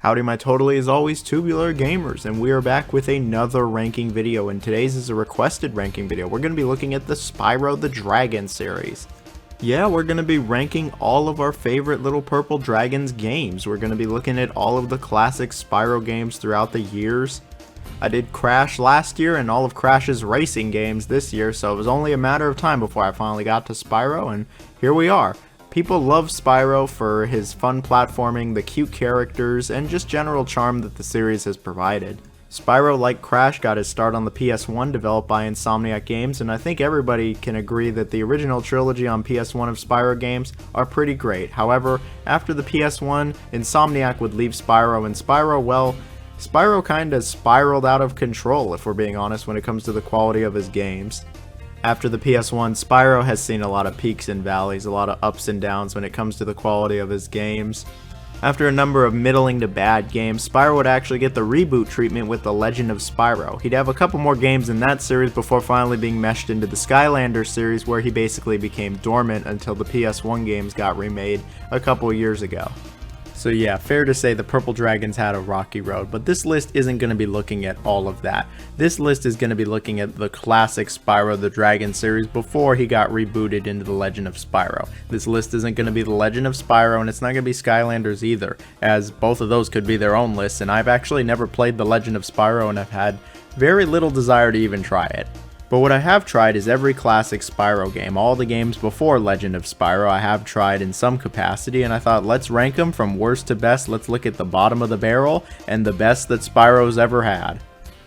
Howdy my totally as always tubular gamers, and we are back with another ranking video, and today's is a requested ranking video. We're going to be looking at the Spyro the Dragon series. Yeah, we're going to be ranking all of our favorite little purple dragons games. We're going to be looking at all of the classic Spyro games throughout the years. I did Crash last year and all of Crash's racing games this year, so it was only a matter of time before I finally got to Spyro, and here we are. People love Spyro for his fun platforming, the cute characters, and just general charm that the series has provided. Spyro, like Crash, got his start on the PS1, developed by Insomniac Games, and I think everybody can agree that the original trilogy on PS1 of Spyro games are pretty great. However, after the PS1, Insomniac would leave Spyro, and Spyro kinda spiraled out of control, if we're being honest, when it comes to the quality of his games. After the PS1, Spyro has seen a lot of peaks and valleys, a lot of ups and downs when it comes to the quality of his games. After a number of middling to bad games, Spyro would actually get the reboot treatment with the Legend of Spyro. He'd have a couple more games in that series before finally being meshed into the Skylanders series, where he basically became dormant until the PS1 games got remade a couple years ago. So yeah, fair to say the Purple Dragons had a rocky road, but this list isn't going to be looking at all of that. This list is going to be looking at the classic Spyro the Dragon series before he got rebooted into the Legend of Spyro. This list isn't going to be the Legend of Spyro, and it's not going to be Skylanders either, as both of those could be their own lists, and I've actually never played the Legend of Spyro and have had very little desire to even try it. But what I have tried is every classic Spyro game. All the games before Legend of Spyro I have tried in some capacity, and I thought let's rank them from worst to best. Let's look at the bottom of the barrel and the best that Spyro's ever had.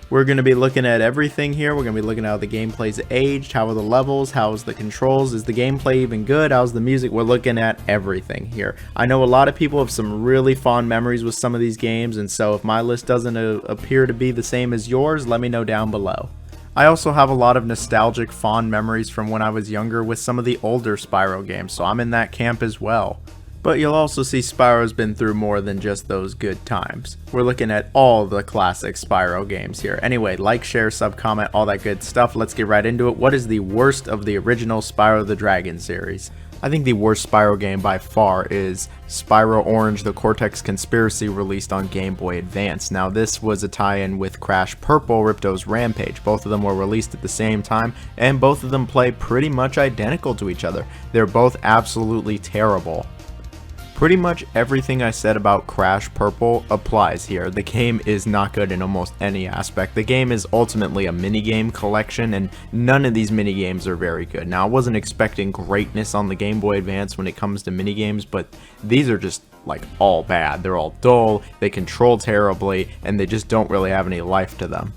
We're going to be looking at everything here. We're going to be looking at how the gameplay's aged, how are the levels, how's the controls, is the gameplay even good, how's the music. We're looking at everything here. I know a lot of people have some really fond memories with some of these games, and so if my list doesn't appear to be the same as yours, let me know down below. I also have a lot of nostalgic fond memories from when I was younger with some of the older Spyro games, so I'm in that camp as well. But you'll also see Spyro's been through more than just those good times. We're looking at all the classic Spyro games here. Anyway, like, share, sub, comment, all that good stuff. Let's get right into it. What is the worst of the original Spyro the Dragon series? I think the worst Spyro game by far is Spyro Orange, the Cortex Conspiracy, released on Game Boy Advance. Now this was a tie-in with Crash Purple, Riptos Rampage. Both of them were released at the same time, and both of them play pretty much identical to each other. They're both absolutely terrible. Pretty much everything I said about Crash Purple applies here. The game is not good in almost any aspect. The game is ultimately a minigame collection, and none of these minigames are very good. Now, I wasn't expecting greatness on the Game Boy Advance when it comes to minigames, but these are just like all bad. They're all dull, they control terribly, and they just don't really have any life to them.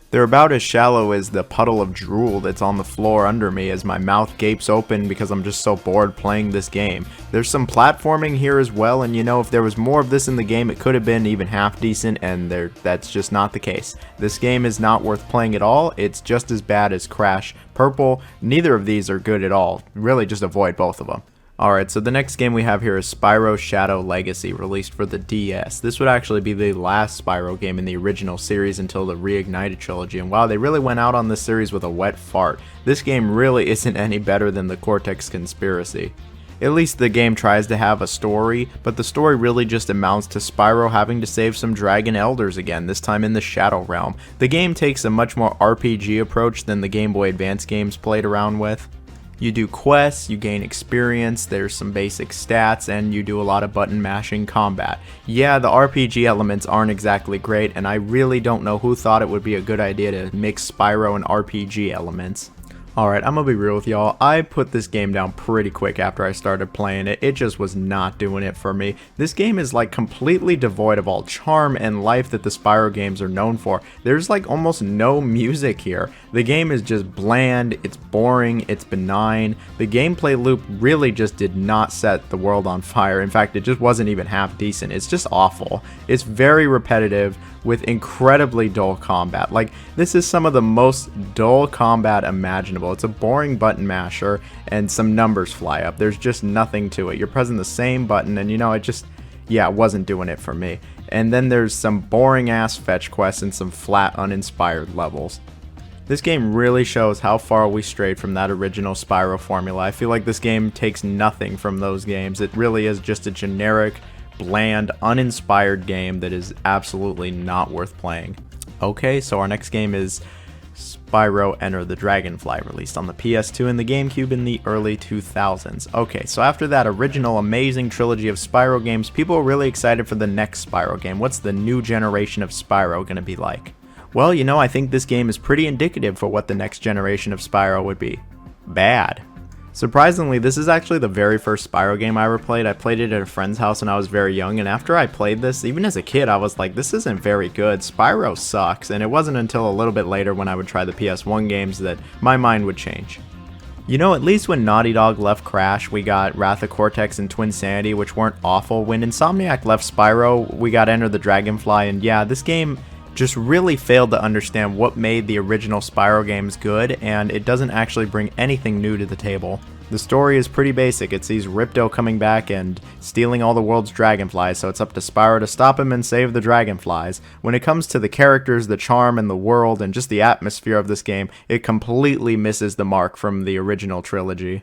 They're about as shallow as the puddle of drool that's on the floor under me as my mouth gapes open because I'm just so bored playing this game. There's some platforming here as well, and you know, if there was more of this in the game, it could have been even half decent, and that's just not the case. This game is not worth playing at all. It's just as bad as Crash Purple. Neither of these are good at all. Really, just avoid both of them. Alright, so the next game we have here is Spyro Shadow Legacy, released for the DS. This would actually be the last Spyro game in the original series until the Reignited trilogy, and wow, they really went out on this series with a wet fart. This game really isn't any better than the Cortex Conspiracy. At least the game tries to have a story, but the story really just amounts to Spyro having to save some dragon elders again, this time in the Shadow Realm. The game takes a much more RPG approach than the Game Boy Advance games played around with. You do quests, you gain experience, there's some basic stats, and you do a lot of button mashing combat. Yeah, the RPG elements aren't exactly great, and I really don't know who thought it would be a good idea to mix Spyro and RPG elements. Alright, I'm gonna be real with y'all. I put this game down pretty quick after I started playing it. It just was not doing it for me. This game is like completely devoid of all charm and life that the Spyro games are known for. There's like almost no music here. The game is just bland, it's boring, it's benign. The gameplay loop really just did not set the world on fire. In fact, it just wasn't even half decent. It's just awful. It's very repetitive with incredibly dull combat. Like, this is some of the most dull combat imaginable. It's a boring button masher and some numbers fly up. There's just nothing to it. You're pressing the same button and you know, it wasn't doing it for me. And then there's some boring ass fetch quests and some flat uninspired levels. This game really shows how far we strayed from that original Spyro formula. I feel like this game takes nothing from those games. It really is just a generic bland, uninspired game that is absolutely not worth playing. Okay, so our next game is Spyro Enter the Dragonfly, released on the PS2 and the GameCube in the early 2000s. Okay, so after that original amazing trilogy of Spyro games, people are really excited for the next Spyro game. What's the new generation of Spyro going to be like? Well, you know, I think this game is pretty indicative for what the next generation of Spyro would be. Bad. Surprisingly, this is actually the very first Spyro game I ever played. I played it at a friend's house when I was very young, and after I played this, even as a kid, I was like, this isn't very good. Spyro sucks, and it wasn't until a little bit later when I would try the PS1 games that my mind would change. You know, at least when Naughty Dog left Crash, we got Wrath of Cortex and Twinsanity, which weren't awful. When Insomniac left Spyro, we got Enter the Dragonfly, and yeah, this game just really failed to understand what made the original Spyro games good, and it doesn't actually bring anything new to the table. The story is pretty basic. It sees Ripto coming back and stealing all the world's dragonflies, so it's up to Spyro to stop him and save the dragonflies. When it comes to the characters, the charm, and the world, and just the atmosphere of this game, it completely misses the mark from the original trilogy.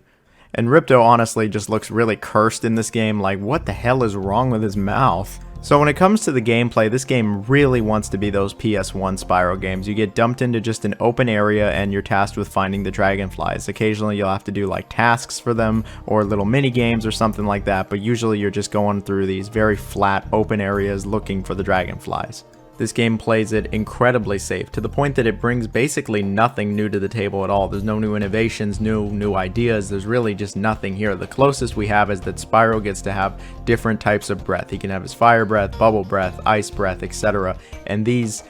And Ripto honestly just looks really cursed in this game, like what the hell is wrong with his mouth? So when it comes to the gameplay, this game really wants to be those PS1 Spyro games. You get dumped into just an open area and you're tasked with finding the dragonflies. Occasionally you'll have to do like tasks for them or little mini games or something like that, but usually you're just going through these very flat open areas looking for the dragonflies. This game plays it incredibly safe, to the point that it brings basically nothing new to the table at all. There's no new innovations, new ideas, there's really just nothing here. The closest we have is that Spyro gets to have different types of breath. He can have his fire breath, bubble breath, ice breath, etc. And these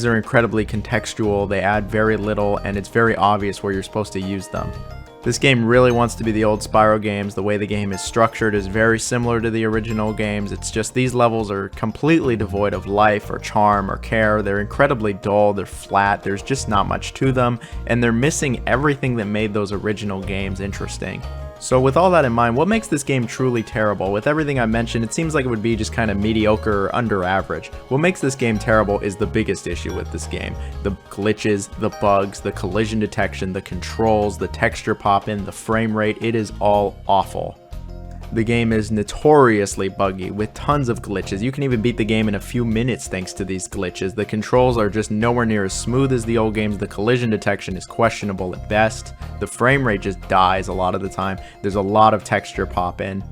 are incredibly contextual, they add very little, and it's very obvious where you're supposed to use them. This game really wants to be the old Spyro games. The way the game is structured is very similar to the original games. It's just these levels are completely devoid of life or charm or care. They're incredibly dull, they're flat, there's just not much to them, and they're missing everything that made those original games interesting. So with all that in mind, what makes this game truly terrible? With everything I mentioned, it seems like it would be just kind of mediocre or under average. What makes this game terrible is the biggest issue with this game. The glitches, the bugs, the collision detection, the controls, the texture pop-in, the frame rate, it is all awful. The game is notoriously buggy with tons of glitches. You can even beat the game in a few minutes thanks to these glitches. The controls are just nowhere near as smooth as the old games. The collision detection is questionable at best. The frame rate just dies a lot of the time. There's a lot of texture pop in.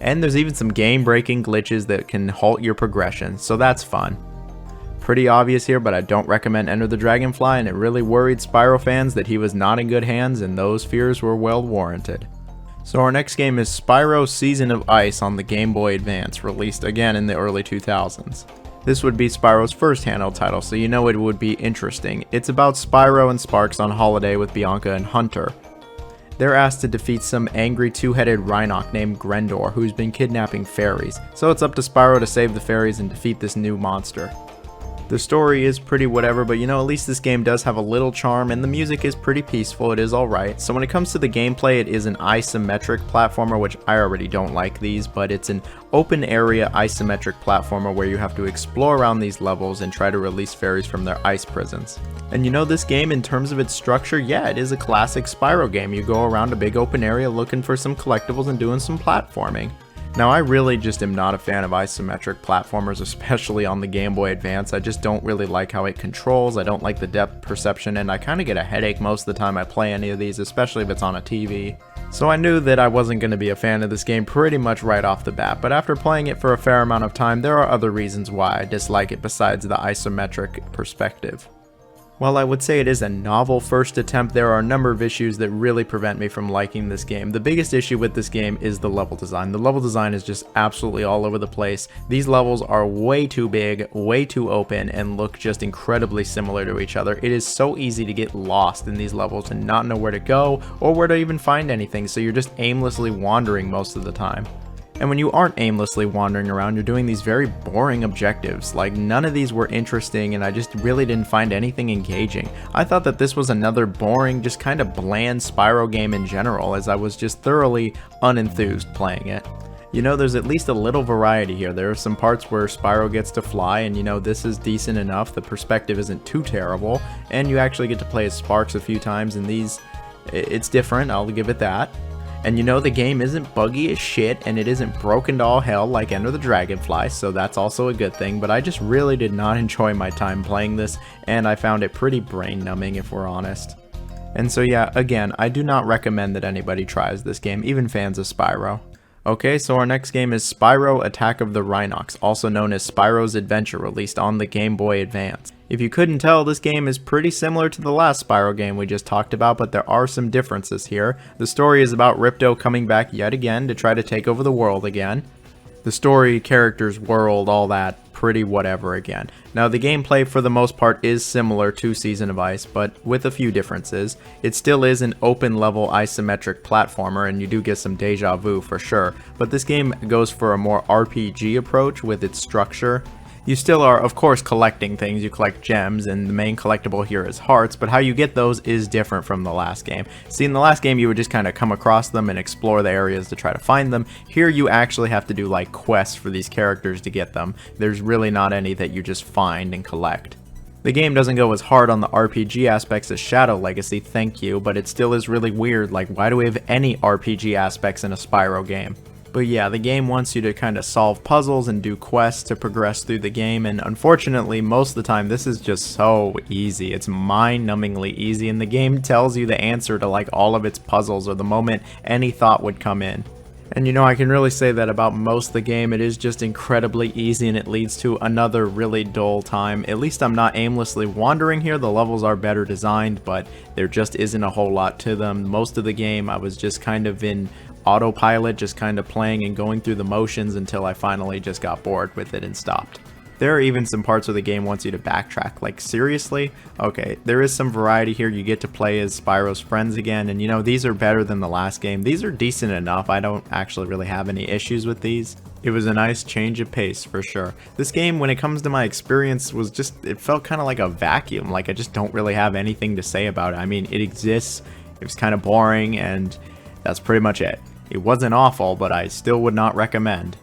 And there's even some game-breaking glitches that can halt your progression, so that's fun. Pretty obvious here, but I don't recommend Enter the Dragonfly, and it really worried Spyro fans that he was not in good hands, and those fears were well warranted. So our next game is Spyro Season of Ice on the Game Boy Advance, released again in the early 2000s. This would be Spyro's first handheld title, so you know it would be interesting. It's about Spyro and Sparks on holiday with Bianca and Hunter. They're asked to defeat some angry two-headed Rhinox named Grendor, who's been kidnapping fairies, so it's up to Spyro to save the fairies and defeat this new monster. The story is pretty whatever, but you know, at least this game does have a little charm, and the music is pretty peaceful, it is alright. So when it comes to the gameplay, it is an isometric platformer, which I already don't like these, but it's an open area isometric platformer where you have to explore around these levels and try to release fairies from their ice prisons. And you know, this game, in terms of its structure, yeah, it is a classic Spyro game. You go around a big open area looking for some collectibles and doing some platforming. Now, I really just am not a fan of isometric platformers, especially on the Game Boy Advance. I just don't really like how it controls, I don't like the depth perception, and I kind of get a headache most of the time I play any of these, especially if it's on a TV. So I knew that I wasn't going to be a fan of this game pretty much right off the bat, but after playing it for a fair amount of time, there are other reasons why I dislike it besides the isometric perspective. While I would say it is a novel first attempt, there are a number of issues that really prevent me from liking this game. The biggest issue with this game is the level design. The level design is just absolutely all over the place. These levels are way too big, way too open, and look just incredibly similar to each other. It is so easy to get lost in these levels and not know where to go or where to even find anything, so you're just aimlessly wandering most of the time. And when you aren't aimlessly wandering around, you're doing these very boring objectives. Like, none of these were interesting, and I just really didn't find anything engaging. I thought that this was another boring, just kind of bland Spyro game in general, as I was just thoroughly unenthused playing it. You know, there's at least a little variety here. There are some parts where Spyro gets to fly, and you know, this is decent enough. The perspective isn't too terrible, and you actually get to play as Sparks a few times, and it's different, I'll give it that. And you know, the game isn't buggy as shit, and it isn't broken to all hell like Enter the Dragonfly, so that's also a good thing, but I just really did not enjoy my time playing this, and I found it pretty brain-numbing if we're honest. And so yeah, again, I do not recommend that anybody tries this game, even fans of Spyro. Okay, so our next game is Spyro Attack of the Rhinox, also known as Spyro's Adventure, released on the Game Boy Advance. If you couldn't tell, this game is pretty similar to the last Spyro game we just talked about, but there are some differences here. The story is about Ripto coming back yet again to try to take over the world again. The story, characters, world, all that, pretty whatever again. Now the gameplay for the most part is similar to Season of Ice, but with a few differences. It still is an open level isometric platformer, and you do get some deja vu for sure, but this game goes for a more RPG approach with its structure. You still are, of course, collecting things. You collect gems, and the main collectible here is hearts, but how you get those is different from the last game. See, in the last game, you would just kind of come across them and explore the areas to try to find them. Here, you actually have to do, like, quests for these characters to get them. There's really not any that you just find and collect. The game doesn't go as hard on the RPG aspects as Shadow Legacy, thank you, but it still is really weird. Like, why do we have any RPG aspects in a Spyro game? But yeah, the game wants you to kind of solve puzzles and do quests to progress through the game, and unfortunately, most of the time, this is just so easy. It's mind-numbingly easy, and the game tells you the answer to like all of its puzzles or the moment any thought would come in. And you know, I can really say that about most of the game. It is just incredibly easy, and it leads to another really dull time. At least I'm not aimlessly wandering here. The levels are better designed, but there just isn't a whole lot to them. Most of the game, I was just kind of in autopilot, just kind of playing and going through the motions until I finally just got bored with it and stopped. There are even some parts where the game wants you to backtrack. Like, seriously? Okay, there is some variety here. You get to play as Spyro's friends again, and you know, these are better than the last game. These are decent enough. I don't actually really have any issues with these. It was a nice change of pace for sure. This game, when it comes to my experience, was just, it felt kind of like a vacuum. Like, I just don't really have anything to say about it. I mean, it exists, it was kind of boring, and that's pretty much it. It wasn't awful, but I still would not recommend.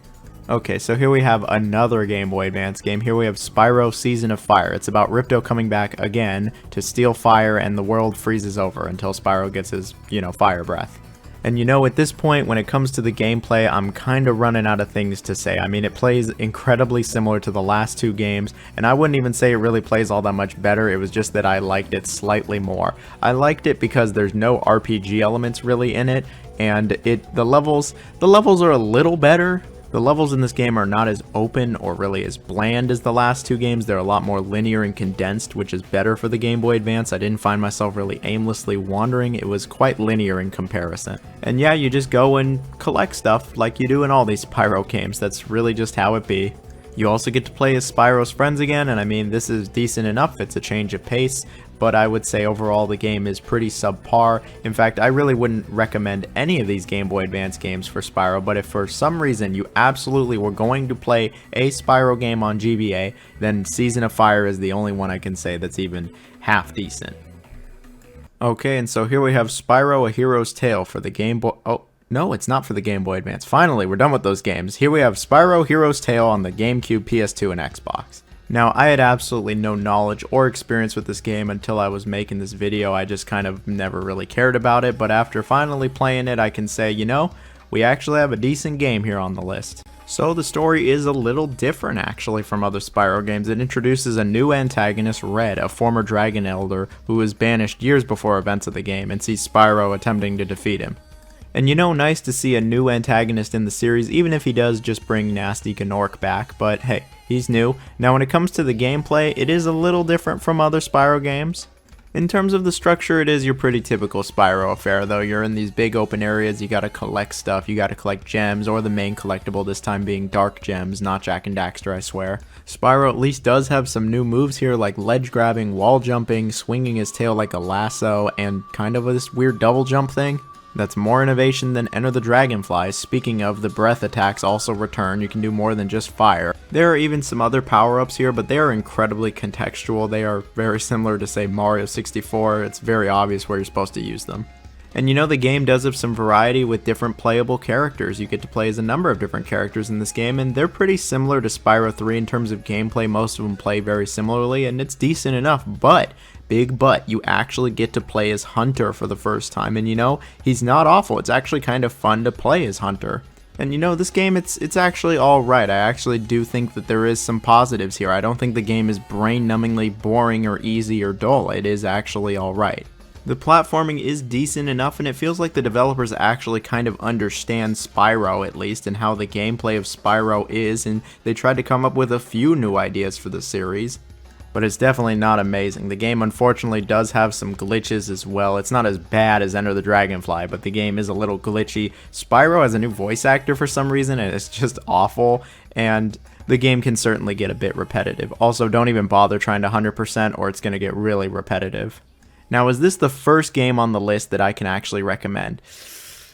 Okay, so here we have another Game Boy Advance game. Here we have Spyro Season of Fire. It's about Ripto coming back again to steal fire, and the world freezes over until Spyro gets his, fire breath. And you know, at this point, when it comes to the gameplay, I'm kind of running out of things to say. I mean, it plays incredibly similar to the last two games, and I wouldn't even say it really plays all that much better. It was just that I liked it slightly more. I liked it because there's no RPG elements really in it, and the levels are a little better. The levels in this game are not as open or really as bland as the last two games. They're a lot more linear and condensed, which is better for the Game Boy Advance. I didn't find myself really aimlessly wandering. It was quite linear in comparison. And yeah, you just go and collect stuff like you do in all these Spyro games. That's really just how it be. You also get to play as Spyro's friends again, and I mean, this is decent enough. It's a change of pace, but I would say overall the game is pretty subpar. In fact, I really wouldn't recommend any of these Game Boy Advance games for Spyro, but if for some reason you absolutely were going to play a Spyro game on GBA, then Season of Fire is the only one I can say that's even half decent. Okay, and so here we have Spyro A Hero's Tale for the Game Boy... Oh, no, it's not for the Game Boy Advance. Finally, we're done with those games. Here we have Spyro Hero's Tale on the GameCube, PS2, and Xbox. Now, I had absolutely no knowledge or experience with this game until I was making this video. I just kind of never really cared about it, but after finally playing it, I can say, you know, we actually have a decent game here on the list. So the story is a little different actually from other Spyro games. It introduces a new antagonist, Red, a former Dragon Elder who was banished years before events of the game, and sees Spyro attempting to defeat him. And you know, nice to see a new antagonist in the series, even if he does just bring Nasty Gnorc back, but hey, he's new. Now when it comes to the gameplay, it is a little different from other Spyro games. In terms of the structure, it is your pretty typical Spyro affair, though. You're in these big open areas, you gotta collect stuff, you gotta collect gems, or the main collectible, this time being dark gems, not Jak and Daxter, I swear. Spyro at least does have some new moves here, like ledge grabbing, wall jumping, swinging his tail like a lasso, and kind of this weird double jump thing. That's more innovation than Enter the Dragonfly. Speaking of, the breath attacks also return. You can do more than just fire. There are even some other power-ups here, but they are incredibly contextual. They are very similar to, say, Mario 64. It's very obvious where you're supposed to use them. And you know, the game does have some variety with different playable characters. You get to play as a number of different characters in this game, and they're pretty similar to Spyro 3 in terms of gameplay. Most of them play very similarly, and it's decent enough, but, big but, you actually get to play as Hunter for the first time, and you know, he's not awful. It's actually kind of fun to play as Hunter. And you know, this game, it's actually alright. I actually do think that there is some positives here. I don't think the game is brain-numbingly boring or easy or dull. It is actually alright. The platforming is decent enough, and it feels like the developers actually kind of understand Spyro, at least, and how the gameplay of Spyro is, and they tried to come up with a few new ideas for the series. But it's definitely not amazing. The game unfortunately does have some glitches as well. It's not as bad as Enter the Dragonfly, but the game is a little glitchy. Spyro has a new voice actor for some reason, and it's just awful, and the game can certainly get a bit repetitive. Also, don't even bother trying to 100% or it's going to get really repetitive. Now, is this the first game on the list that I can actually recommend?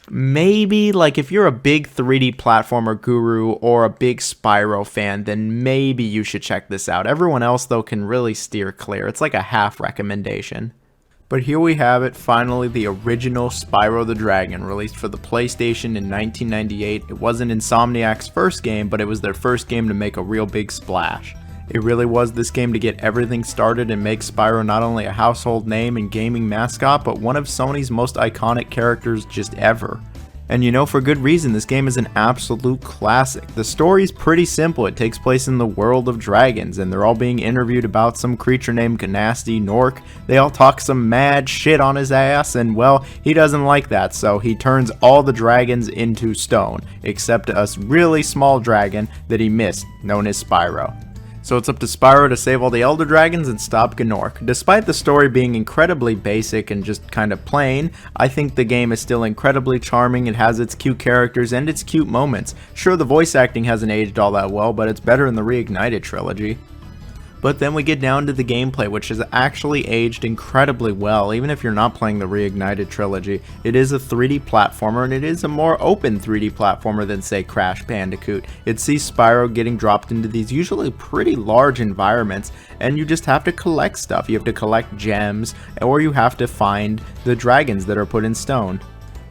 Maybe, like, if you're a big 3D platformer guru or a big Spyro fan, then maybe you should check this out. Everyone else, though, can really steer clear. It's like a half recommendation. But here we have it, finally, the original Spyro the Dragon, released for the PlayStation in 1998. It wasn't Insomniac's first game, but it was their first game to make a real big splash. It really was this game to get everything started and make Spyro not only a household name and gaming mascot, but one of Sony's most iconic characters just ever. And you know, for good reason, this game is an absolute classic. The story's pretty simple. It takes place in the world of dragons, and they're all being interviewed about some creature named Gnasty Gnorc. They all talk some mad shit on his ass, and well, he doesn't like that, so he turns all the dragons into stone, except a really small dragon that he missed, known as Spyro. So it's up to Spyro to save all the Elder Dragons and stop Gnorc. Despite the story being incredibly basic and just kind of plain, I think the game is still incredibly charming. It has its cute characters and its cute moments. Sure, the voice acting hasn't aged all that well, but it's better in the Reignited trilogy. But then we get down to the gameplay, which has actually aged incredibly well, even if you're not playing the Reignited trilogy. It is a 3D platformer, and it is a more open 3D platformer than, say, Crash Bandicoot. It sees Spyro getting dropped into these usually pretty large environments, and you just have to collect stuff. You have to collect gems, or you have to find the dragons that are put in stone.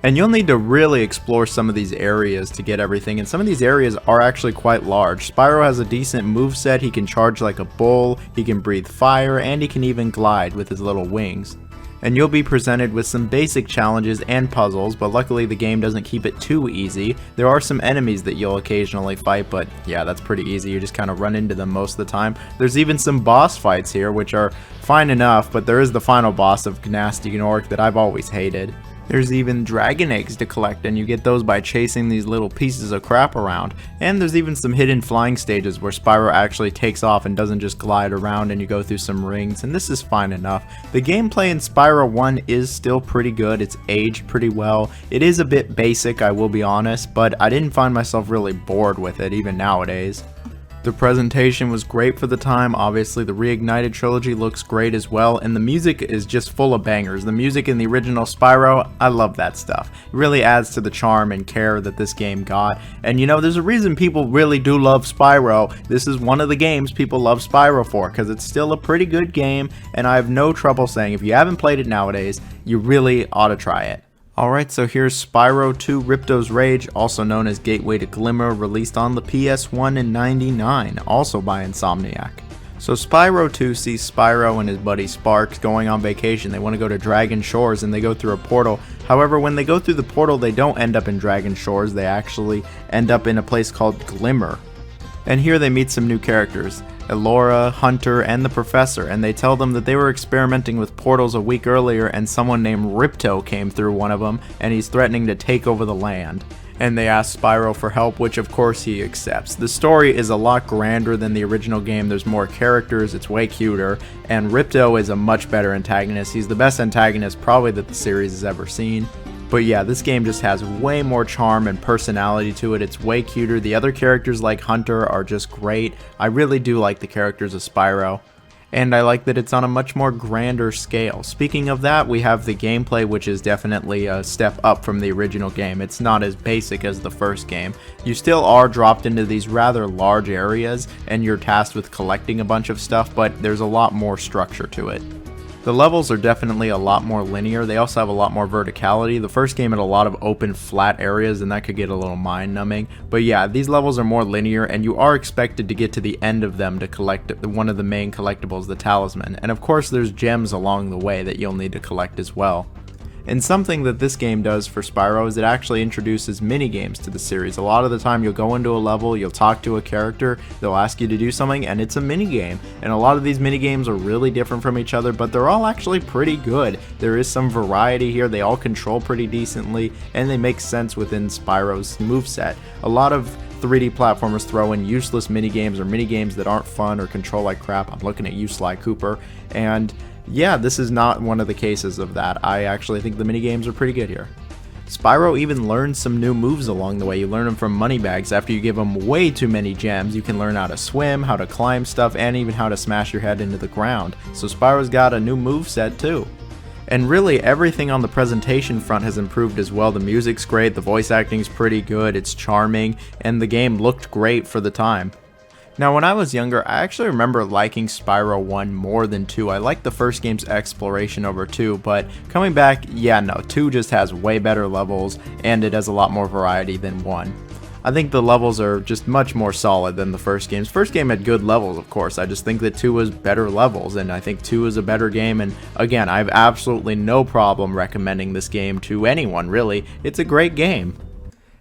And you'll need to really explore some of these areas to get everything, and some of these areas are actually quite large. Spyro has a decent moveset. He can charge like a bull, he can breathe fire, and he can even glide with his little wings. And you'll be presented with some basic challenges and puzzles, but luckily the game doesn't keep it too easy. There are some enemies that you'll occasionally fight, but yeah, that's pretty easy. You just kind of run into them most of the time. There's even some boss fights here, which are fine enough, but there is the final boss of Gnasty Gnorc that I've always hated. There's even dragon eggs to collect, and you get those by chasing these little pieces of crap around. And there's even some hidden flying stages where Spyro actually takes off and doesn't just glide around, and you go through some rings, and this is fine enough. The gameplay in Spyro 1 is still pretty good. It's aged pretty well. It is a bit basic, I will be honest, but I didn't find myself really bored with it, even nowadays. The presentation was great for the time. Obviously, the Reignited trilogy looks great as well, and the music is just full of bangers. The music in the original Spyro, I love that stuff. It really adds to the charm and care that this game got. And you know, there's a reason people really do love Spyro. This is one of the games people love Spyro for, because it's still a pretty good game, and I have no trouble saying if you haven't played it nowadays, you really ought to try it. Alright, so here's Spyro 2 Riptos Rage, also known as Gateway to Glimmer, released on the PS1 in '99, also by Insomniac. So Spyro 2 sees Spyro and his buddy Sparks going on vacation. They want to go to Dragon Shores, and they go through a portal. However, when they go through the portal, they don't end up in Dragon Shores. They actually end up in a place called Glimmer. And here they meet some new characters, Elora, Hunter, and the Professor, and they tell them that they were experimenting with portals a week earlier, and someone named Ripto came through one of them, and he's threatening to take over the land. And they ask Spyro for help, which of course he accepts. The story is a lot grander than the original game. There's more characters, it's way cuter, and Ripto is a much better antagonist. He's the best antagonist probably that the series has ever seen. But yeah, this game just has way more charm and personality to it. It's way cuter. The other characters like Hunter are just great. I really do like the characters of Spyro. And I like that it's on a much more grander scale. Speaking of that, we have the gameplay, which is definitely a step up from the original game. It's not as basic as the first game. You still are dropped into these rather large areas, and you're tasked with collecting a bunch of stuff, but there's a lot more structure to it. The levels are definitely a lot more linear. They also have a lot more verticality. The first game had a lot of open flat areas and that could get a little mind numbing. But yeah, these levels are more linear and you are expected to get to the end of them to collect one of the main collectibles, the talisman. And of course there's gems along the way that you'll need to collect as well. And something that this game does for Spyro is it actually introduces mini-games to the series. A lot of the time you'll go into a level, you'll talk to a character, they'll ask you to do something, and it's a mini-game. And a lot of these mini-games are really different from each other, but they're all actually pretty good. There is some variety here, they all control pretty decently, and they make sense within Spyro's moveset. A lot of 3D platformers throw in useless mini-games or mini-games that aren't fun or control like crap. I'm looking at you, Sly Cooper, and yeah, this is not one of the cases of that. I actually think the minigames are pretty good here. Spyro even learns some new moves along the way. You learn them from moneybags. After you give him way too many gems, you can learn how to swim, how to climb stuff, and even how to smash your head into the ground. So Spyro's got a new moveset too. And really, everything on the presentation front has improved as well. The music's great, the voice acting's pretty good, it's charming, and the game looked great for the time. Now when I was younger, I actually remember liking Spyro 1 more than 2. I liked the first game's exploration over 2, but coming back, yeah, no, 2 just has way better levels, and it has a lot more variety than 1. I think the levels are just much more solid than the first games. First game had good levels, of course. I just think that 2 was better levels, and I think 2 is a better game, and again, I have absolutely no problem recommending this game to anyone, really. It's a great game.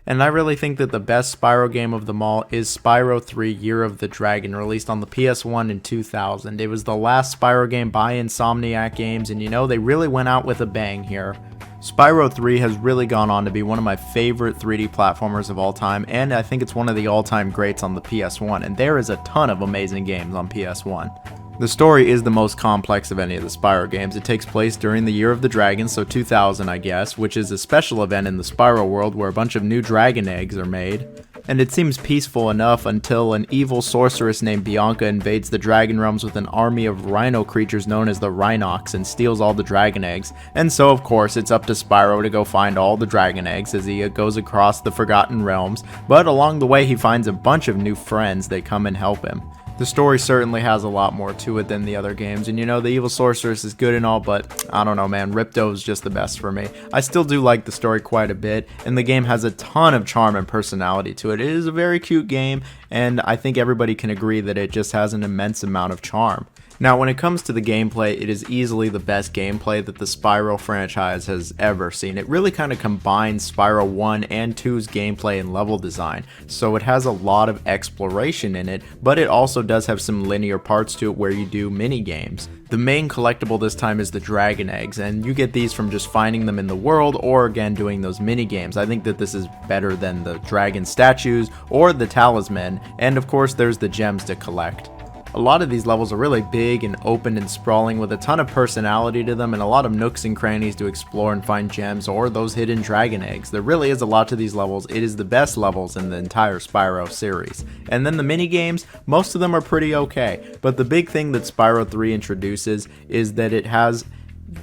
And I really think that the best Spyro game of them all is Spyro 3 Year of the Dragon, released on the PS1 in 2000. It was the last Spyro game by Insomniac Games, and you know, they really went out with a bang here. Spyro 3 has really gone on to be one of my favorite 3D platformers of all time, and I think it's one of the all-time greats on the PS1, and there is a ton of amazing games on PS1. The story is the most complex of any of the Spyro games. It takes place during the Year of the Dragon, so 2000 I guess, which is a special event in the Spyro world where a bunch of new dragon eggs are made. And it seems peaceful enough until an evil sorceress named Bianca invades the dragon realms with an army of rhino creatures known as the Rhinox and steals all the dragon eggs. And so of course it's up to Spyro to go find all the dragon eggs as he goes across the Forgotten Realms, but along the way he finds a bunch of new friends that come and help him. The story certainly has a lot more to it than the other games, and you know, the evil sorceress is good and all, but I don't know, man, Riptos is just the best for me. I still do like the story quite a bit, and the game has a ton of charm and personality to it. It is a very cute game, and I think everybody can agree that it just has an immense amount of charm. Now, when it comes to the gameplay, it is easily the best gameplay that the Spyro franchise has ever seen. It really kind of combines Spyro 1 and 2's gameplay and level design, so it has a lot of exploration in it, but it also does have some linear parts to it where you do mini games. The main collectible this time is the dragon eggs, and you get these from just finding them in the world or again doing those mini games. I think that this is better than the dragon statues or the talisman, and of course there's the gems to collect. A lot of these levels are really big and open and sprawling with a ton of personality to them and a lot of nooks and crannies to explore and find gems or those hidden dragon eggs. There really is a lot to these levels. It is the best levels in the entire Spyro series. And then the mini games, most of them are pretty okay, but the big thing that Spyro 3 introduces is that it has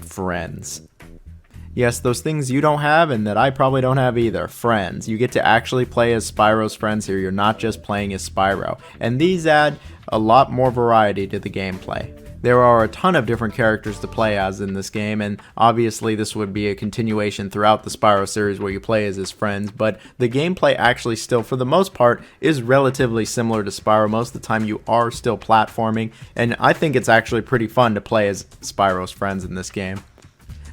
friends. Yes, those things you don't have and that I probably don't have either. Friends. You get to actually play as Spyro's friends here. You're not just playing as Spyro. And these add a lot more variety to the gameplay. There are a ton of different characters to play as in this game, and obviously this would be a continuation throughout the Spyro series where you play as his friends, but the gameplay actually still, for the most part, is relatively similar to Spyro. Most of the time you are still platforming, and I think it's actually pretty fun to play as Spyro's friends in this game.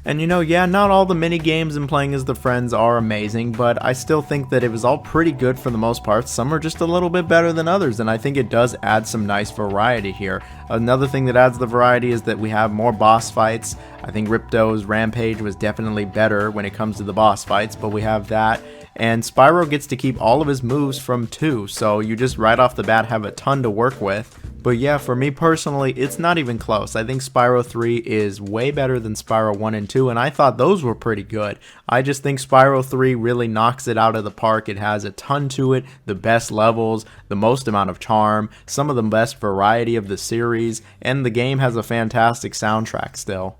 And you know, yeah, not all the mini games and playing as the friends are amazing, but I still think that it was all pretty good for the most part. Some are just a little bit better than others, and I think it does add some nice variety here. Another thing that adds the variety is that we have more boss fights. I think Riptos' Rampage was definitely better when it comes to the boss fights, but we have that. And Spyro gets to keep all of his moves from 2, so you just right off the bat have a ton to work with. But yeah, for me personally, it's not even close. I think Spyro 3 is way better than Spyro 1 and 2, and I thought those were pretty good. I just think Spyro 3 really knocks it out of the park. It has a ton to it, the best levels, the most amount of charm, some of the best variety of the series, and the game has a fantastic soundtrack still.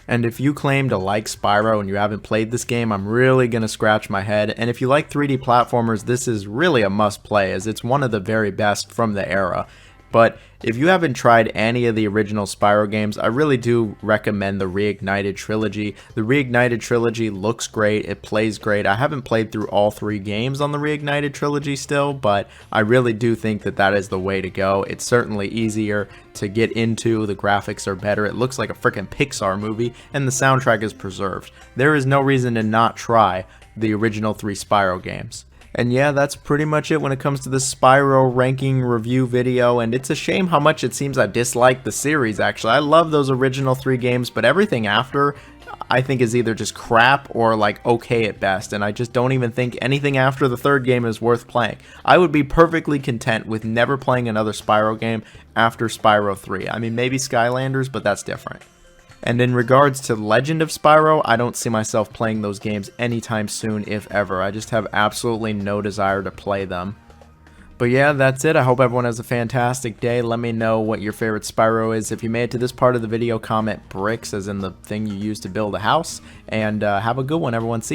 And if you claim to like Spyro and you haven't played this game, I'm really gonna scratch my head. And if you like 3D platformers, this is really a must play, as it's one of the very best from the era. But if you haven't tried any of the original Spyro games, I really do recommend the Reignited Trilogy. The Reignited Trilogy looks great, it plays great. I haven't played through all 3 games on the Reignited Trilogy still, but I really do think that that is the way to go. It's certainly easier to get into, the graphics are better, it looks like a freaking Pixar movie, and the soundtrack is preserved. There is no reason to not try the original 3 Spyro games. And yeah, that's pretty much it when it comes to the Spyro ranking review video, and it's a shame how much it seems I dislike the series actually. I love those original 3 games, but everything after I think is either just crap or like okay at best, and I just don't even think anything after the 3rd game is worth playing. I would be perfectly content with never playing another Spyro game after Spyro 3. I mean, maybe Skylanders, but that's different. And in regards to Legend of Spyro, I don't see myself playing those games anytime soon, if ever. I just have absolutely no desire to play them. But yeah, that's it. I hope everyone has a fantastic day. Let me know what your favorite Spyro is. If you made it to this part of the video, comment bricks, as in the thing you use to build a house. And have a good one, everyone. See